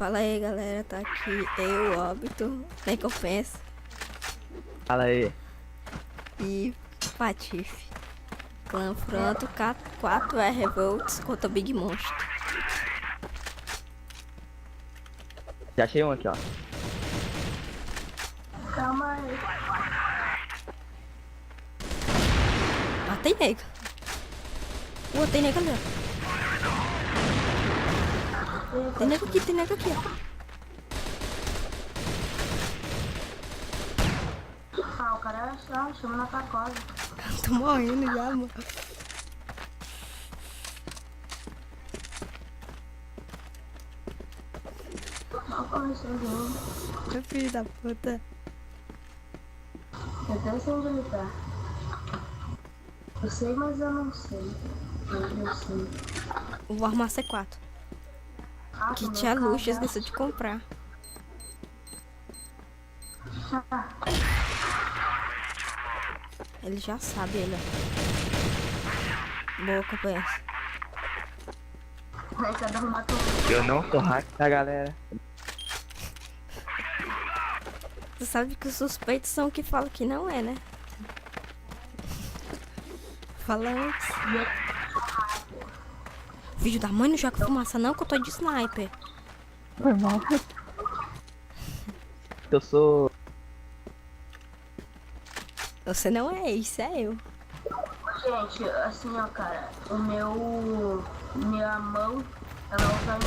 Fala aí, galera, tá aqui eu, Óbito, Recompensa Fala aí. e Patife. Confronto K4 Revolts contra Big Monstro. Já achei um aqui, ó. Calma aí. Ah, tem nego. Tem nego ali, ó. Tem nego aqui, ó. Ah, o cara chama na pacola. Tô morrendo já, mano. Mal começou o jogo. Meu filho da puta. Eu até sei onde ele tá. Eu sei, mas eu não sei. Eu sei. Eu vou armar C4. Ah, Que meu tia cara. Luxa esqueceu de comprar. Ah, Ele já sabe, ele, ó. Boa, companheiro. vai cada um matou um. Eu não sou hack, tá, galera? Tu sabe que os suspeitos são que falam que não é, né? Fala antes. Vídeo da mãe, não joga fumaça não, que eu tô de sniper. Foi mal. Eu sou... Você não é, isso é eu. Gente, assim, ó, cara. Minha mão, ela usa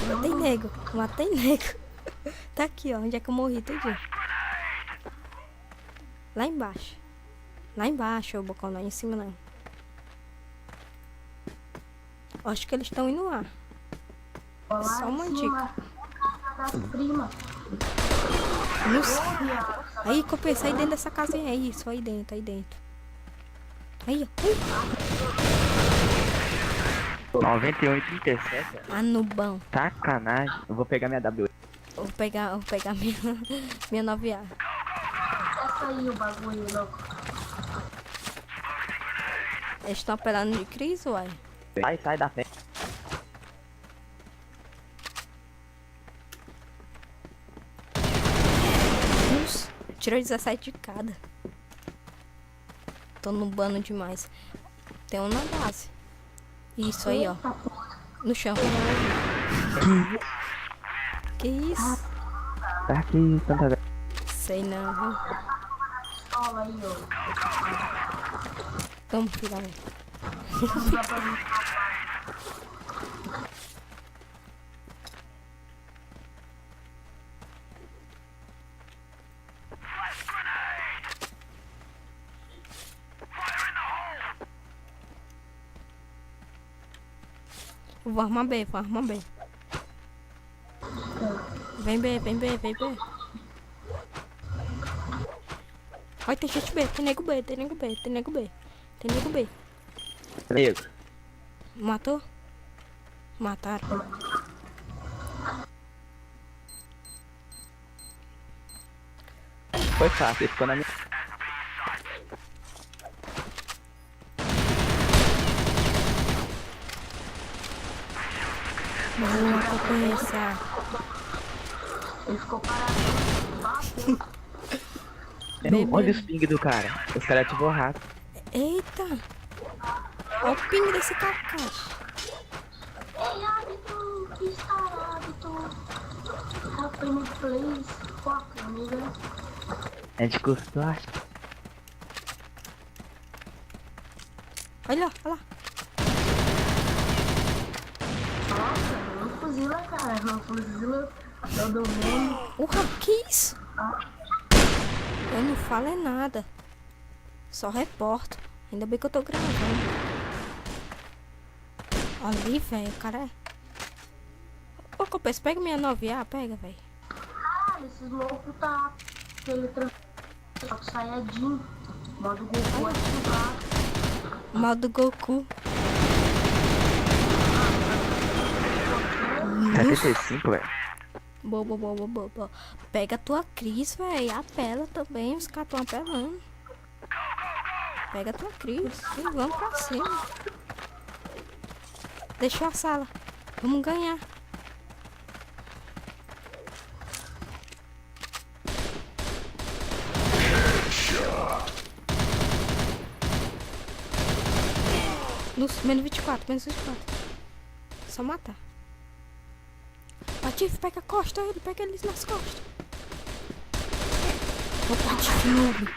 em Matei nego, matei nego. Tá aqui, ó, onde é que eu morri, tudinho. Lá embaixo. Lá embaixo, o bocão, não é em cima não. Acho que eles estão indo lá. Só uma dica. Das primas. Não sei. Aí, copei, sai dentro dessa casinha. É isso, aí dentro, aí dentro. Aí, ó. Aí. 91 e 37. Ah, nubão. Sacanagem. Eu vou pegar minha W. Vou pegar minha 9A. Essa aí o bagulho, louco. Eles estão apelando de Cris, uai. Sai da frente. Nossa, tirou 17 de cada. Tô nubando demais. Tem um na base. Isso aí, ó. No chão. Que isso? Tá aqui, tanta vez. Sei não, viu? Olha aí, ó. Vamos, filha. Não dá pra mim. Vou armar B, vou armar B. Vem B, vem B, vem B. Olha, tem gente B, tem nego B, tem nego B, tem nego B. Tem nego B. Nego. Matou? Mataram. Foi fácil, ele ficou na minha... Boa, companheira. Ele ficou parado. Bateu. Olha os ping do cara. Os caras ativou rápido. Eita. Olha o ping desse cacacho. Ei, hábito, que está hábito? Help me, please. Fuck, amiga. A gente custou, acho. Olha lá, olha lá. Nossa, não fuzila, cara. Não fuzila todo mundo. Urra, que isso? Eu não falo é nada. Só reporto. Ainda bem que eu tô gravando. Ali, velho, o cara é... Ô, Copes, pega minha 9A, pega, velho. Caralho, esses loucos tá... Aquele Saiyajin. Modo Goku ativado. Modo Goku. 75, velho. Boa, boa, boa, boa, boa. Pega a tua Cris, velho. Apela também, os caras tão apelando. Pega a tua Cris e vamos pra cima. Deixou a sala. Vamos ganhar. Menos 24, menos 24. Só matar. Patife, pega a costa ele, pega eles nas costas. Ô, Patife, noob.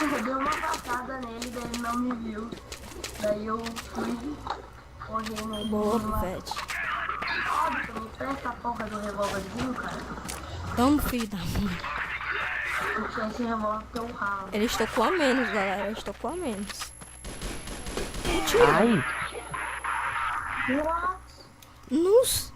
Eu dei uma passada nele, daí ele não me viu. Daí eu fui correr nele. Boa, Pivete. Óbvio, eu não tenho essa porra do revólverzinho, cara. Tamo, filho da mãe. Eu tinha esse revólver teu ralo. Ele estocou a menos, galera. Ele estocou a menos. Ai, What? Nos.